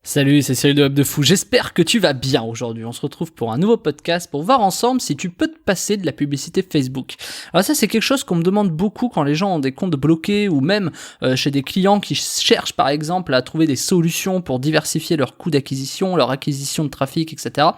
Salut, c'est Cyril de Web de Fou, j'espère que tu vas bien aujourd'hui. On se retrouve pour un nouveau podcast pour voir ensemble si tu peux te passer de la publicité Facebook. Alors ça c'est quelque chose qu'on me demande beaucoup quand les gens ont des comptes bloqués ou même chez des clients qui cherchent par exemple à trouver des solutions pour diversifier leurs coûts d'acquisition, leur acquisition de trafic, etc.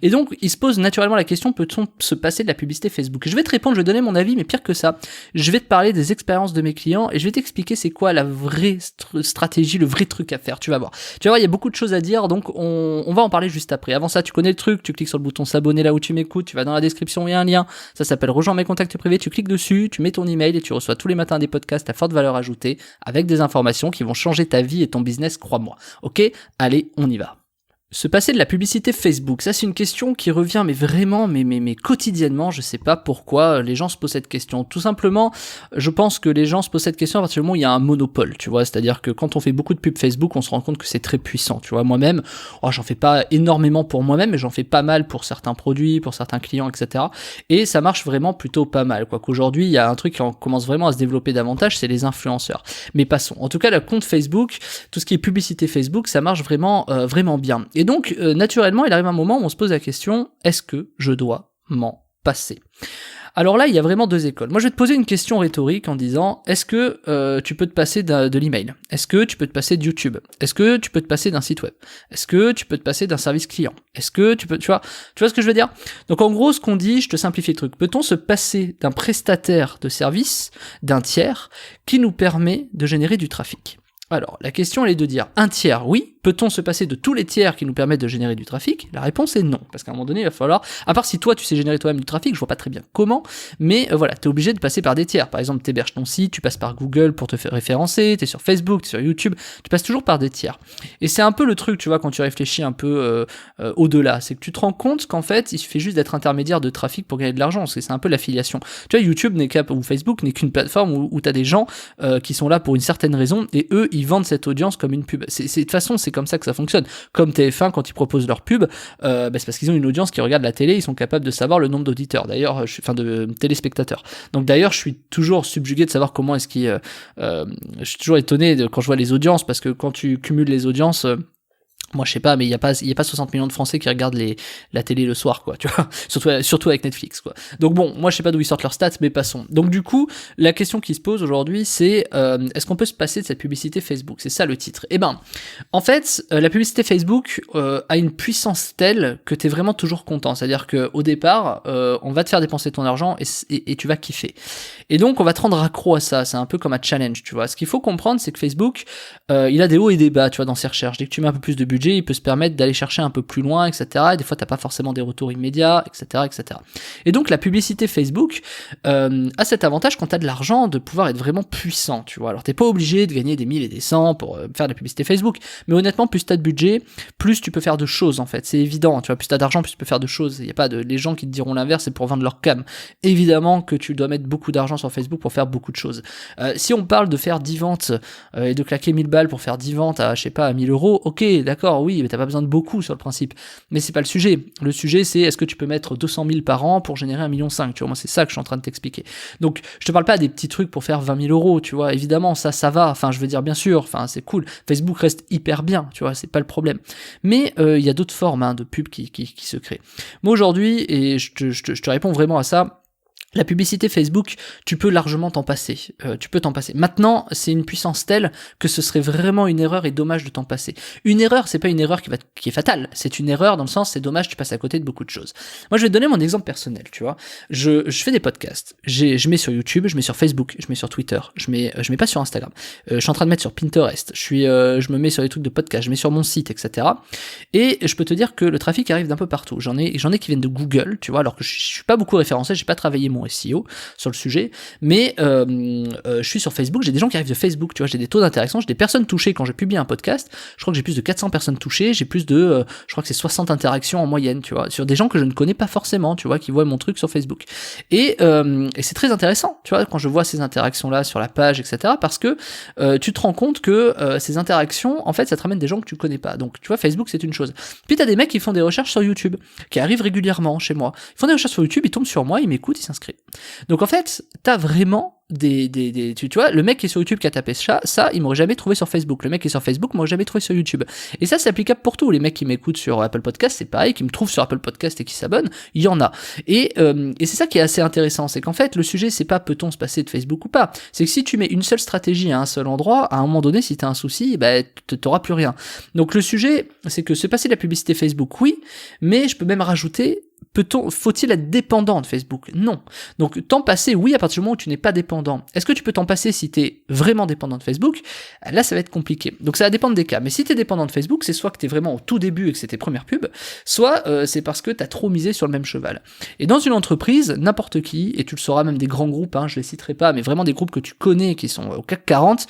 Et donc ils se posent naturellement la question, peut-on se passer de la publicité Facebook? Je vais te répondre, je vais donner mon avis, mais pire que ça, je vais te parler des expériences de mes clients et je vais t'expliquer c'est quoi la vraie stratégie, le vrai truc à faire, tu vas voir. Tu vas voir, il y a beaucoup de choses à dire, donc on va en parler juste après. Avant ça, tu connais le truc, tu cliques sur le bouton s'abonner là où tu m'écoutes, tu vas dans la description, il y a un lien, ça s'appelle rejoins mes contacts privés, tu cliques dessus, tu mets ton email et tu reçois tous les matins des podcasts à forte valeur ajoutée avec des informations qui vont changer ta vie et ton business, crois-moi. Ok, allez, on y va. Se passer de la publicité Facebook, ça c'est une question qui revient mais vraiment mais quotidiennement, je sais pas pourquoi les gens se posent cette question. Tout simplement, je pense que les gens se posent cette question à partir du moment où il y a un monopole, tu vois, c'est-à-dire que quand on fait beaucoup de pubs Facebook, on se rend compte que c'est très puissant, tu vois. Moi-même, j'en fais pas énormément pour moi-même, mais j'en fais pas mal pour certains produits, pour certains clients, etc. Et ça marche vraiment plutôt pas mal, quoi. Qu'aujourd'hui, il y a un truc qui commence vraiment à se développer davantage, c'est les influenceurs. Mais passons. En tout cas, le compte Facebook, tout ce qui est publicité Facebook, ça marche vraiment bien. Et donc, naturellement, il arrive un moment où on se pose la question, est-ce que je dois m'en passer ? Alors là, il y a vraiment deux écoles. Moi, je vais te poser une question rhétorique en disant, est-ce que tu peux te passer de l'email ? Est-ce que tu peux te passer de YouTube ? Est-ce que tu peux te passer d'un site web ? Est-ce que tu peux te passer d'un service client ? Est-ce que tu peux, tu vois ce que je veux dire ? Donc en gros, ce qu'on dit, je te simplifie le truc. Peut-on se passer d'un prestataire de service, d'un tiers, qui nous permet de générer du trafic ? Alors, la question elle est de dire un tiers, oui. Peut-on se passer de tous les tiers qui nous permettent de générer du trafic ? La réponse est non, parce qu'à un moment donné, il va falloir, à part si toi tu sais générer toi-même du trafic, je vois pas très bien comment, mais voilà, t'es obligé de passer par des tiers. Par exemple, t'héberges ton site, tu passes par Google pour te faire référencer, t'es sur Facebook, t'es sur YouTube, tu passes toujours par des tiers. Et c'est un peu le truc, tu vois, quand tu réfléchis un peu au-delà, c'est que tu te rends compte qu'en fait, il suffit juste d'être intermédiaire de trafic pour gagner de l'argent, parce que c'est un peu l'affiliation. Tu vois, YouTube ou Facebook n'est qu'une plateforme où t'as des gens qui sont là pour une certaine raison, et eux, ils vendent cette audience comme une pub. De toute façon, c'est comme ça que ça fonctionne. Comme TF1, quand ils proposent leur pub, c'est parce qu'ils ont une audience qui regarde la télé, ils sont capables de savoir le nombre d'auditeurs, d'ailleurs, de téléspectateurs. Donc d'ailleurs, je suis toujours subjugué de savoir comment est-ce qu'ils... je suis toujours étonné quand je vois les audiences, parce que quand tu cumules les audiences... moi je sais pas, mais il y a pas 60 millions de Français qui regardent la télé le soir, quoi, tu vois, surtout avec Netflix, quoi. Donc bon, moi je sais pas d'où ils sortent leurs stats, mais passons. Donc du coup, la question qui se pose aujourd'hui, c'est est-ce qu'on peut se passer de cette publicité Facebook ? C'est ça le titre. Eh ben, en fait, la publicité Facebook a une puissance telle que t'es vraiment toujours content. C'est-à-dire que au départ, on va te faire dépenser ton argent et tu vas kiffer. Et donc on va te rendre accro à ça. C'est un peu comme un challenge, tu vois. Ce qu'il faut comprendre, c'est que Facebook, il a des hauts et des bas, tu vois, dans ses recherches. Dès que tu mets un peu plus de budget, il peut se permettre d'aller chercher un peu plus loin, etc. Et des fois, t'as pas forcément des retours immédiats, etc., etc. Et donc, la publicité Facebook a cet avantage quand t'as de l'argent de pouvoir être vraiment puissant, tu vois. Alors, t'es pas obligé de gagner des 1000 et des 100 pour faire de la publicité Facebook, mais honnêtement, plus t'as de budget, plus tu peux faire de choses, en fait. C'est évident, tu vois. Plus t'as d'argent, plus tu peux faire de choses. Il y a pas les gens qui te diront l'inverse, c'est pour vendre leur cam. Évidemment que tu dois mettre beaucoup d'argent sur Facebook pour faire beaucoup de choses. Si on parle de faire 10 ventes et de claquer 1000 balles pour faire 10 ventes à, je sais pas, à 1000 euros, ok, d'accord, oui, mais t'as pas besoin de beaucoup sur le principe. Mais c'est pas le sujet. Le sujet, c'est est-ce que tu peux mettre 200 000 par an pour générer 1,5 million, tu vois, moi c'est ça que je suis en train de t'expliquer. Donc, je te parle pas des petits trucs pour faire 20 000 euros, tu vois, évidemment, ça va, enfin, je veux dire, bien sûr, enfin, c'est cool. Facebook reste hyper bien, tu vois, c'est pas le problème. Mais il y a d'autres formes de pubs qui se créent. Moi, aujourd'hui, et je te réponds vraiment à ça, la publicité Facebook, tu peux largement t'en passer. Tu peux t'en passer. Maintenant, c'est une puissance telle que ce serait vraiment une erreur et dommage de t'en passer. Une erreur, c'est pas une erreur qui est fatale. C'est une erreur dans le sens, c'est dommage, tu passes à côté de beaucoup de choses. Moi, je vais te donner mon exemple personnel, tu vois. Je fais des podcasts. Je mets sur YouTube, je mets sur Facebook, je mets sur Twitter, je mets pas sur Instagram. Je suis en train de mettre sur Pinterest. Je me mets sur des trucs de podcast, je mets sur mon site, etc. Et je peux te dire que le trafic arrive d'un peu partout. J'en ai qui viennent de Google, tu vois, alors que je suis pas beaucoup référencé, j'ai pas travaillé mon SEO sur le sujet, mais je suis sur Facebook, j'ai des gens qui arrivent de Facebook, tu vois, j'ai des taux d'interaction, j'ai des personnes touchées quand je publie un podcast, je crois que j'ai plus de 400 personnes touchées, j'ai plus de, je crois que c'est 60 interactions en moyenne, tu vois, sur des gens que je ne connais pas forcément, tu vois, qui voient mon truc sur Facebook. Et c'est très intéressant, tu vois, quand je vois ces interactions-là sur la page, etc., parce que tu te rends compte que ces interactions, en fait, ça te ramène des gens que tu connais pas. Donc, tu vois, Facebook, c'est une chose. Puis t'as des mecs qui font des recherches sur YouTube, qui arrivent régulièrement chez moi. Ils font des recherches sur YouTube, ils tombent sur moi, ils m'écoutent, ils s'inscrivent. supprimer. Donc en fait, t'as vraiment tu vois, le mec qui est sur YouTube qui a tapé ça, il m'aurait jamais trouvé sur Facebook. Le mec qui est sur Facebook m'aurait jamais trouvé sur YouTube. Et ça, c'est applicable pour tout. Les mecs qui m'écoutent sur Apple Podcast, c'est pareil, qui me trouvent sur Apple Podcast et qui s'abonnent, il y en a. Et c'est ça qui est assez intéressant, c'est qu'en fait, le sujet, c'est pas peut-on se passer de Facebook ou pas. C'est que si tu mets une seule stratégie à un seul endroit, à un moment donné, si t'as un souci, t'auras plus rien. Donc le sujet, c'est que se passer de la publicité Facebook, oui, mais je peux même rajouter, faut-il être dépendant de Facebook? Non. Donc t'en passer, oui, à partir du moment où tu n'es pas dépendant. Est-ce que tu peux t'en passer si t'es vraiment dépendant de Facebook? Là, ça va être compliqué. Donc ça va dépendre des cas. Mais si t'es dépendant de Facebook, c'est soit que t'es vraiment au tout début et que c'est tes premières pubs, soit c'est parce que t'as trop misé sur le même cheval. Et dans une entreprise, n'importe qui, et tu le sauras même des grands groupes, je les citerai pas, mais vraiment des groupes que tu connais qui sont au CAC 40,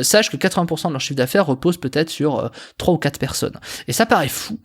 sache que 80% de leur chiffre d'affaires repose peut-être sur 3 ou 4 personnes. Et ça paraît fou.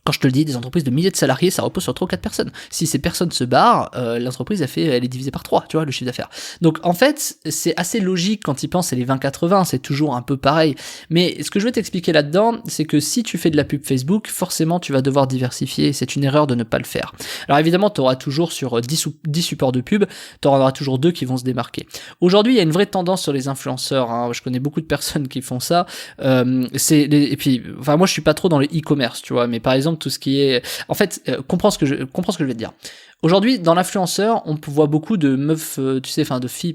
Quand je te le dis, des entreprises de milliers de salariés, ça repose sur 3 ou 4 personnes. Si ces personnes se barrent, l'entreprise elle est divisée par 3, tu vois, le chiffre d'affaires. Donc en fait, c'est assez logique quand ils pensent, c'est les 20-80, c'est toujours un peu pareil. Mais ce que je veux t'expliquer là-dedans, c'est que si tu fais de la pub Facebook, forcément tu vas devoir diversifier, c'est une erreur de ne pas le faire. Alors évidemment, tu auras toujours sur 10 supports de pub, tu en auras toujours 2 qui vont se démarquer. Aujourd'hui, il y a une vraie tendance sur les influenceurs, je connais beaucoup de personnes qui font ça, et puis, enfin moi je suis pas trop dans le e-commerce, tu vois, mais par exemple, tout ce qui est... En fait, comprends ce que je vais te dire. Aujourd'hui, dans l'influenceur, on voit beaucoup de meufs, de filles,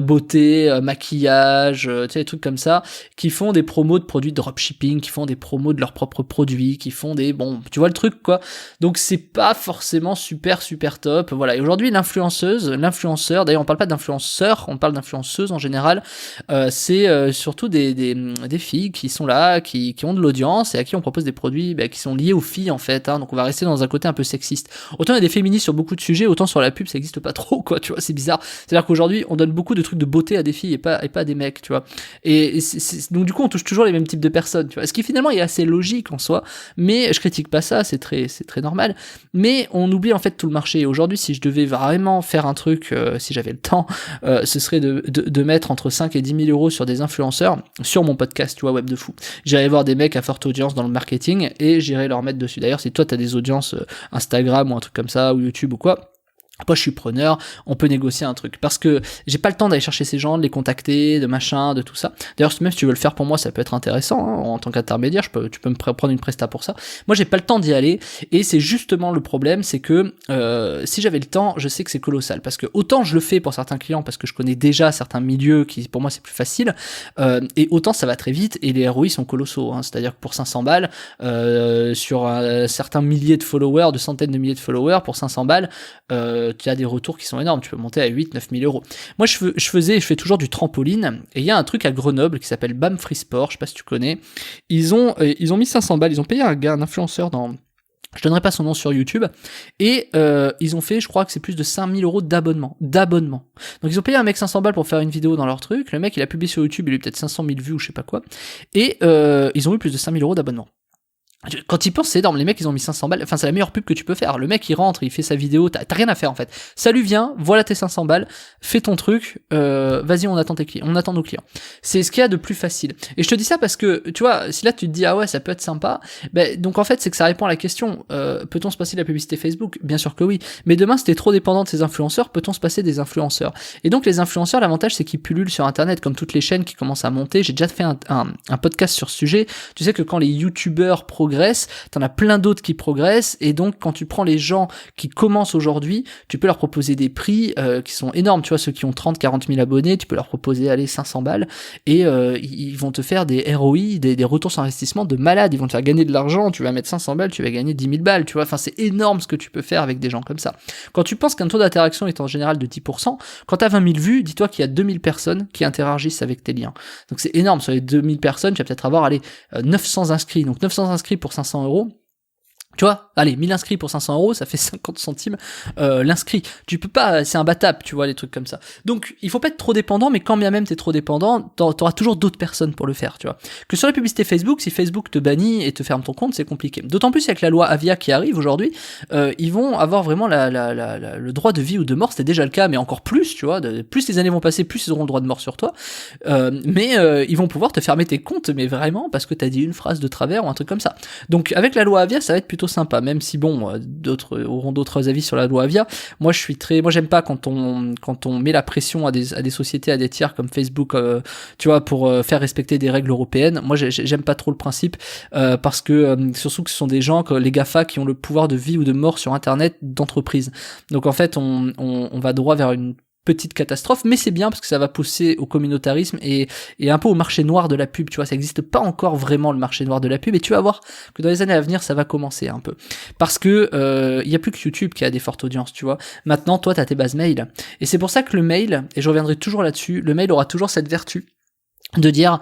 beauté, maquillage, des trucs comme ça, qui font des promos de produits de dropshipping, qui font des promos de leurs propres produits, qui font tu vois le truc, quoi. Donc c'est pas forcément super top, voilà. Et aujourd'hui, l'influenceur, d'ailleurs on parle pas d'influenceur, on parle d'influenceuse en général, c'est surtout des filles qui sont là, qui ont de l'audience et à qui on propose des produits qui sont liés aux filles en fait, donc on va rester dans un côté un peu sexiste. Autant il y a des féministes sur beaucoup de sujets, autant sur la pub ça existe pas trop, quoi, tu vois, c'est bizarre. C'est-à-dire qu'aujourd'hui on donne beaucoup de trucs de beauté à des filles et pas à des mecs, tu vois. Et donc du coup on touche toujours les mêmes types de personnes, tu vois. Ce qui finalement est assez logique en soi, mais je critique pas ça, c'est très normal. Mais on oublie en fait tout le marché. Et aujourd'hui, si je devais vraiment faire un truc, si j'avais le temps, ce serait de mettre entre 5 et 10 000 euros sur des influenceurs, sur mon podcast, tu vois, Web de Fou. J'irai voir des mecs à forte audience dans le marketing et j'irai leur mettre dessus. D'ailleurs, si toi t'as des audiences Instagram ou un truc comme ça, ou YouTube ou quoi, moi je suis preneur, on peut négocier un truc, parce que j'ai pas le temps d'aller chercher ces gens, de les contacter, de machin, de tout ça. D'ailleurs même si tu veux le faire pour moi, ça peut être intéressant, en tant qu'intermédiaire, tu peux me prendre une presta pour ça. Moi j'ai pas le temps d'y aller, et c'est justement le problème, c'est que si j'avais le temps, je sais que c'est colossal, parce que autant je le fais pour certains clients, parce que je connais déjà certains milieux qui pour moi c'est plus facile, et autant ça va très vite, et les ROI sont colossaux, c'est-à-dire que pour 500 balles, sur certains milliers de followers, de centaines de milliers de followers, pour 500 balles, tu as des retours qui sont énormes, tu peux monter à 8-9 000 euros. Moi je fais toujours du trampoline, et il y a un truc à Grenoble qui s'appelle BAM Free Sport, je sais pas si tu connais, ils ont mis 500 balles, ils ont payé un influenceur je donnerai pas son nom sur YouTube, et ils ont fait, je crois que c'est plus de 5000 euros d'abonnement. Donc ils ont payé un mec 500 balles pour faire une vidéo dans leur truc, le mec il a publié sur YouTube, il a eu peut-être 500 000 vues ou je sais pas quoi, et ils ont eu plus de 5000 euros d'abonnement. Quand ils pensent, c'est énorme, les mecs ils ont mis 500 balles, enfin c'est la meilleure pub que tu peux faire, le mec il rentre, il fait sa vidéo, t'as rien à faire en fait, salut viens, voilà tes 500 balles, fais ton truc, vas-y on attend nos clients, c'est ce qu'il y a de plus facile. Et je te dis ça parce que, tu vois, si là tu te dis ah ouais ça peut être sympa, donc en fait c'est que ça répond à la question, peut-on se passer de la publicité Facebook? Bien sûr que oui, mais demain si t'es trop dépendant de ces influenceurs, peut-on se passer des influenceurs? Et donc les influenceurs, l'avantage c'est qu'ils pullulent sur internet, comme toutes les chaînes qui commencent à monter, j'ai déjà fait un podcast sur ce sujet, tu sais que quand les youtubeurs progressent, t'en as plein d'autres qui progressent, et donc quand tu prends les gens qui commencent aujourd'hui, tu peux leur proposer des prix qui sont énormes, tu vois, ceux qui ont 30-40 000 abonnés, tu peux leur proposer 500 balles, et ils vont te faire des ROI, des retours sur investissement de malade, ils vont te faire gagner de l'argent, tu vas mettre 500 balles, tu vas gagner 10 000 balles, tu vois, enfin c'est énorme ce que tu peux faire avec des gens comme ça. Quand tu penses qu'un taux d'interaction est en général de 10%, quand t'as 20 000 vues, dis-toi qu'il y a 2000 personnes qui interagissent avec tes liens. Donc c'est énorme, sur les 2000 personnes, tu vas peut-être avoir 900 inscrits, donc 900 inscrits pour 500 euros, tu vois, allez, 1000 inscrits pour 500 euros, ça fait 50 centimes l'inscrit. Tu peux pas, c'est imbattable, tu vois, les trucs comme ça. Donc, il faut pas être trop dépendant, mais quand bien même t'es trop dépendant, t'auras toujours d'autres personnes pour le faire, tu vois. Que sur la publicité Facebook, si Facebook te bannit et te ferme ton compte, c'est compliqué. D'autant plus avec la loi Avia qui arrive aujourd'hui, ils vont avoir vraiment le droit de vie ou de mort, c'était déjà le cas, mais encore plus, tu vois, plus les années vont passer, plus ils auront le droit de mort sur toi, mais ils vont pouvoir te fermer tes comptes, mais vraiment, parce que t'as dit une phrase de travers ou un truc comme ça. Donc, avec la loi Avia, ça va être plutôt sympa, même si bon, d'autres auront d'autres avis sur la loi Avia. Moi j'aime pas quand on met la pression à des sociétés, à des tiers comme Facebook, tu vois, pour faire respecter des règles européennes. Moi j'aime pas trop le principe, parce que surtout que ce sont des gens, que les GAFA, qui ont le pouvoir de vie ou de mort sur internet d'entreprise. Donc en fait on va droit vers une petite catastrophe, mais c'est bien parce que ça va pousser au communautarisme et un peu au marché noir de la pub, tu vois, ça existe pas encore vraiment le marché noir de la pub, et tu vas voir que dans les années à venir ça va commencer un peu, parce que il y a plus que YouTube qui a des fortes audiences, tu vois. Maintenant toi t'as tes bases mail, et c'est pour ça que le mail, et je reviendrai toujours là-dessus, le mail aura toujours cette vertu de dire,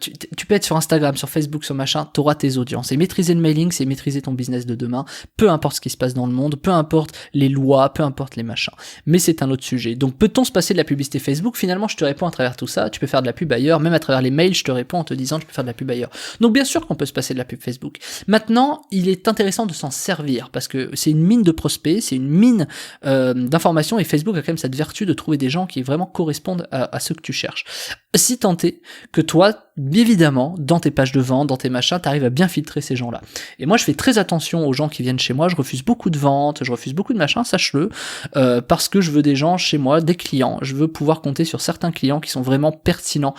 tu peux être sur Instagram, sur Facebook, sur machin, t'auras tes audiences. Et maîtriser le mailing, c'est maîtriser ton business de demain, peu importe ce qui se passe dans le monde, peu importe les lois, peu importe les machins. Mais c'est un autre sujet. Donc peut-on se passer de la publicité Facebook? Finalement, je te réponds à travers tout ça, tu peux faire de la pub ailleurs, même à travers les mails, je te réponds en te disant, tu peux faire de la pub ailleurs. Donc bien sûr qu'on peut se passer de la pub Facebook. Maintenant, il est intéressant de s'en servir, parce que c'est une mine de prospects, c'est une mine d'informations, et Facebook a quand même cette vertu de trouver des gens qui vraiment correspondent à ce que tu cherches. Si tant est que toi, évidemment, dans tes pages de vente, dans tes machins, t'arrives à bien filtrer ces gens-là. Et moi, je fais très attention aux gens qui viennent chez moi, je refuse beaucoup de ventes, je refuse beaucoup de machins, sache-le, parce que je veux des gens chez moi, des clients, je veux pouvoir compter sur certains clients qui sont vraiment pertinents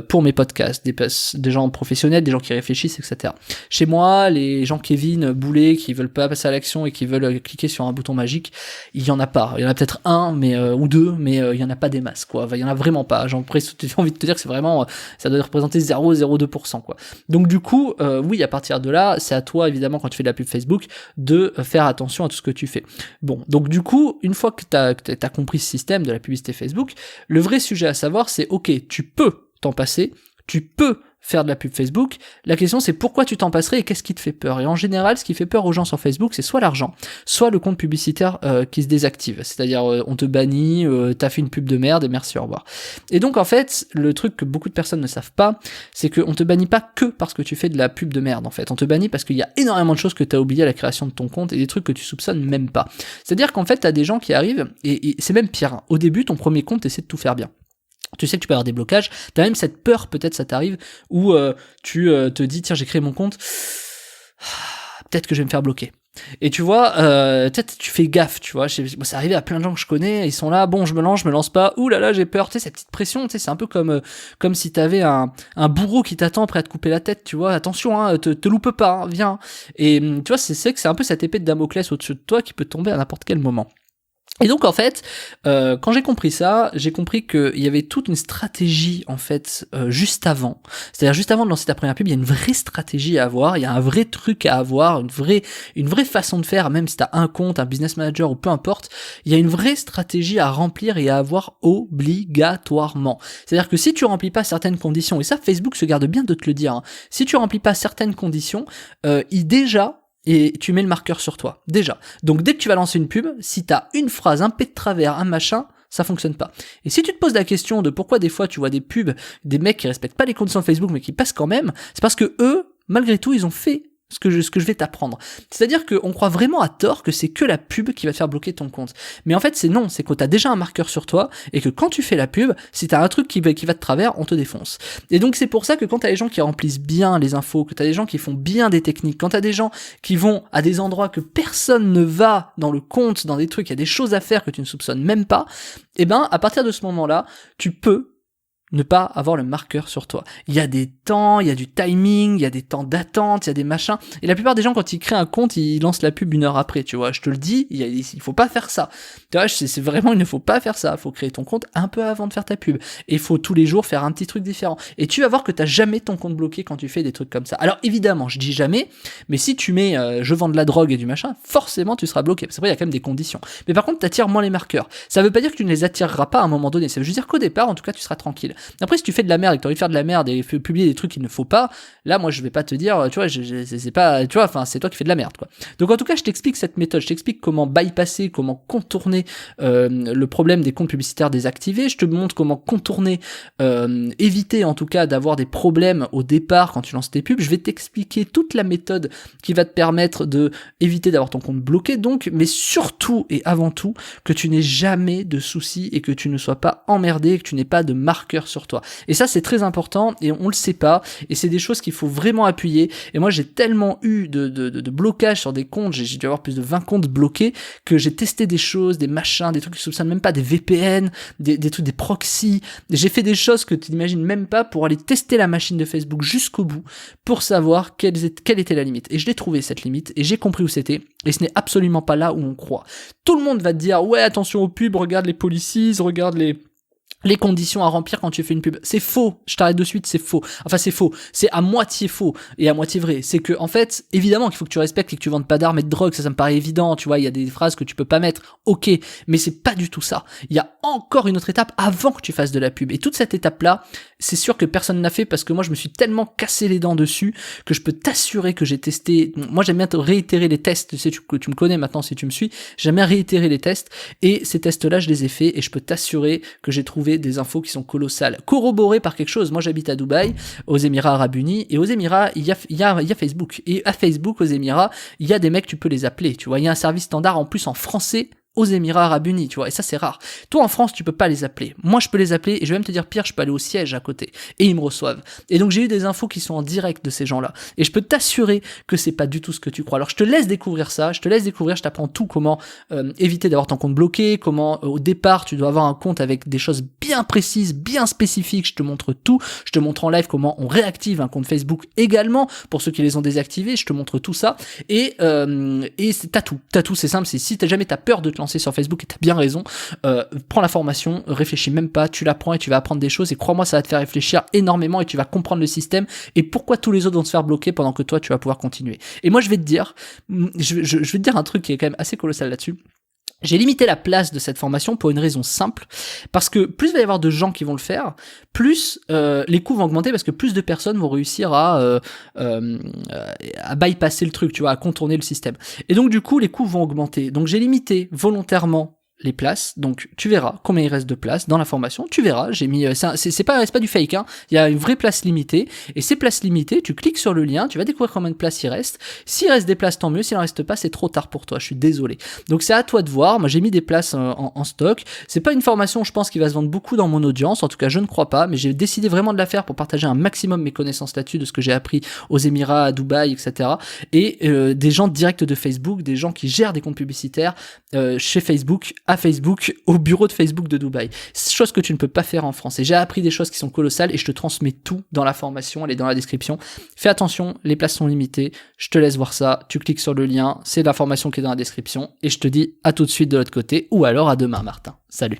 pour mes podcasts, des gens professionnels, des gens qui réfléchissent, etc. Chez moi, les gens Kevin, Boulet, qui veulent pas passer à l'action et qui veulent cliquer sur un bouton magique, il y en a pas. Il y en a peut-être un, mais ou deux, mais il y en a pas des masses, quoi. Il y en a vraiment pas. J'ai envie de te dire que c'est vraiment, ça doit représenter 0,02%, quoi. Donc du coup, oui, à partir de là, c'est à toi, évidemment, quand tu fais de la pub Facebook, de faire attention à tout ce que tu fais. Bon, donc du coup, une fois que t'as compris ce système de la publicité Facebook, le vrai sujet à savoir, c'est, ok, tu peux t'en passer, tu peux faire de la pub Facebook. La question, c'est pourquoi tu t'en passerais et qu'est-ce qui te fait peur. Et en général, ce qui fait peur aux gens sur Facebook, c'est soit l'argent, soit le compte publicitaire qui se désactive. C'est-à-dire, on te bannit, t'as fait une pub de merde et merci, au revoir. Et donc, en fait, le truc que beaucoup de personnes ne savent pas, c'est qu'on te bannit pas que parce que tu fais de la pub de merde, en fait. On te bannit parce qu'il y a énormément de choses que t'as oubliées à la création de ton compte et des trucs que tu soupçonnes même pas. C'est-à-dire qu'en fait, t'as des gens qui arrivent, et c'est même pire, hein. Au début, ton premier compte, t'essaies de tout faire bien. Tu sais que tu peux avoir des blocages, t'as même cette peur, peut-être ça t'arrive, où tu te dis, tiens, j'ai créé mon compte, peut-être que je vais me faire bloquer. Et tu vois, peut-être tu fais gaffe, tu vois, moi, c'est arrivé à plein de gens que je connais, ils sont là, bon, je me lance pas, ouh là là, j'ai peur, tu sais, cette petite pression, tu sais, c'est un peu comme si t'avais un bourreau qui t'attend prêt à te couper la tête, tu vois, attention, hein, te loupe pas, hein, viens. Et tu vois, c'est que c'est un peu cette épée de Damoclès au-dessus de toi qui peut tomber à n'importe quel moment. Et donc en fait, quand j'ai compris ça, j'ai compris qu'il y avait toute une stratégie en fait juste avant. C'est-à-dire juste avant de lancer ta première pub, il y a une vraie stratégie à avoir, il y a un vrai truc à avoir, une vraie façon de faire, même si t'as un compte, un business manager ou peu importe, il y a une vraie stratégie à remplir et à avoir obligatoirement. C'est-à-dire que si tu remplis pas certaines conditions, et ça Facebook se garde bien de te le dire, hein, si tu remplis pas certaines conditions, et tu mets le marqueur sur toi, déjà. Donc dès que tu vas lancer une pub, si t'as une phrase, un P de travers, un machin, ça fonctionne pas. Et si tu te poses la question de pourquoi des fois tu vois des pubs, des mecs qui respectent pas les conditions de Facebook mais qui passent quand même, c'est parce que eux, malgré tout, ils ont fait ce que je vais t'apprendre. C'est-à-dire qu'on croit vraiment à tort que c'est que la pub qui va te faire bloquer ton compte. Mais en fait, c'est non, c'est que t'as déjà un marqueur sur toi, et que quand tu fais la pub, si t'as un truc qui va de travers, on te défonce. Et donc c'est pour ça que quand t'as des gens qui remplissent bien les infos, que t'as des gens qui font bien des techniques, quand t'as des gens qui vont à des endroits que personne ne va dans le compte, dans des trucs, il y a des choses à faire que tu ne soupçonnes même pas, et ben, à partir de ce moment-là, tu peux ne pas avoir le marqueur sur toi. Il y a des temps, il y a du timing, il y a des temps d'attente, il y a des machins. Et la plupart des gens, quand ils créent un compte, ils lancent la pub 1 heure après, tu vois. Je te le dis, il faut pas faire ça. Tu vois, c'est vraiment, il ne faut pas faire ça. Il faut créer ton compte un peu avant de faire ta pub. Et il faut tous les jours faire un petit truc différent. Et tu vas voir que t'as jamais ton compte bloqué quand tu fais des trucs comme ça. Alors évidemment, je dis jamais, mais si tu mets je vends de la drogue et du machin, forcément tu seras bloqué. Parce qu'après, il y a quand même des conditions. Mais par contre, t'attires moins les marqueurs. Ça veut pas dire que tu ne les attireras pas à un moment donné. Ça veut juste dire qu'au départ, en tout cas, tu seras tranquille. Après, si tu fais de la merde et que t'as envie de faire de la merde et publier des trucs qu'il ne faut pas, là, moi, je vais pas te dire, tu vois, c'est pas, tu vois, enfin, c'est toi qui fais de la merde, quoi. Donc, en tout cas, je t'explique cette méthode, je t'explique comment bypasser, comment contourner le problème des comptes publicitaires désactivés, je te montre comment contourner, éviter, en tout cas, d'avoir des problèmes au départ quand tu lances tes pubs, je vais t'expliquer toute la méthode qui va te permettre de éviter d'avoir ton compte bloqué, donc, mais surtout et avant tout, que tu n'aies jamais de soucis et que tu ne sois pas emmerdé et que tu n'aies pas de marqueur agir sur toi. Et ça, c'est très important et on le sait pas. Et c'est des choses qu'il faut vraiment appuyer. Et moi, j'ai tellement eu de blocages sur des comptes, j'ai dû avoir plus de 20 comptes bloqués, que j'ai testé des choses, des machins, des trucs que je soupçonne même pas, des VPN, des trucs, des proxys. J'ai fait des choses que tu n'imagines même pas pour aller tester la machine de Facebook jusqu'au bout, pour savoir quelle était la limite. Et je l'ai trouvé, cette limite, et j'ai compris où c'était. Et ce n'est absolument pas là où on croit. Tout le monde va te dire, ouais, attention aux pubs, regarde les policies, regarde les conditions à remplir quand tu fais une pub. C'est faux. Je t'arrête de suite, c'est faux. Enfin, c'est faux. C'est à moitié faux et à moitié vrai. C'est que, en fait, évidemment qu'il faut que tu respectes et que tu vendes pas d'armes et de drogue. Ça me paraît évident. Tu vois, il y a des phrases que tu peux pas mettre. Ok. Mais c'est pas du tout ça. Il y a encore une autre étape avant que tu fasses de la pub. Et toute cette étape-là, c'est sûr que personne n'a fait parce que moi, je me suis tellement cassé les dents dessus que je peux t'assurer que j'ai testé. Moi, j'aime bien te réitérer les tests. Tu sais, tu me connais maintenant si tu me suis. J'aime bien réitérer les tests. Et ces tests-là, je les ai faits et je peux t'assurer que j'ai trouvé des infos qui sont colossales, corroborées par quelque chose. Moi, j'habite à Dubaï, aux Émirats Arabes Unis, et aux Émirats, il y a Facebook. Et à Facebook, aux Émirats, il y a des mecs, tu peux les appeler, tu vois. Il y a un service standard, en plus, en français, aux Émirats Arabes Unis, tu vois, et ça c'est rare. Toi en France, tu peux pas les appeler. Moi je peux les appeler, et je vais même te dire pire, je peux aller au siège à côté, et ils me reçoivent. Et donc j'ai eu des infos qui sont en direct de ces gens-là, et je peux t'assurer que c'est pas du tout ce que tu crois. Alors je te laisse découvrir ça, je t'apprends tout, comment éviter d'avoir ton compte bloqué, comment au départ tu dois avoir un compte avec des choses bien précises, bien spécifiques, je te montre tout, je te montre en live comment on réactive un compte Facebook également, pour ceux qui les ont désactivés, je te montre tout ça, et t'as tout, c'est simple, c'est si jamais t'as peur de te lancer sur Facebook, et t'as bien raison, prends la formation, réfléchis même pas, tu la prends et tu vas apprendre des choses, et crois-moi, ça va te faire réfléchir énormément et tu vas comprendre le système et pourquoi tous les autres vont se faire bloquer pendant que toi tu vas pouvoir continuer. Et moi je vais te dire, je vais te dire un truc qui est quand même assez colossal là-dessus. J'ai limité la place de cette formation pour une raison simple, parce que plus il va y avoir de gens qui vont le faire, plus les coûts vont augmenter, parce que plus de personnes vont réussir à bypasser le truc, tu vois, à contourner le système. Et donc du coup, les coûts vont augmenter. Donc j'ai limité volontairement les places, donc tu verras combien il reste de places dans la formation, tu verras, j'ai mis, c'est pas du fake, hein, il y a une vraie place limitée, et ces places limitées, tu cliques sur le lien, tu vas découvrir combien de places il reste, s'il reste des places tant mieux, s'il en reste pas, c'est trop tard pour toi, je suis désolé. Donc c'est à toi de voir, moi j'ai mis des places en stock, c'est pas une formation, je pense, qui va se vendre beaucoup dans mon audience, en tout cas je ne crois pas, mais j'ai décidé vraiment de la faire pour partager un maximum mes connaissances là-dessus, de ce que j'ai appris aux Émirats, à Dubaï, etc. Et des gens directs de Facebook, des gens qui gèrent des comptes publicitaires chez Facebook, à Facebook, au bureau de Facebook de Dubaï. Chose que tu ne peux pas faire en France. Et j'ai appris des choses qui sont colossales et je te transmets tout dans la formation, elle est dans la description. Fais attention, les places sont limitées, je te laisse voir ça, tu cliques sur le lien, c'est la formation qui est dans la description et je te dis à tout de suite de l'autre côté ou alors à demain Martin. Salut.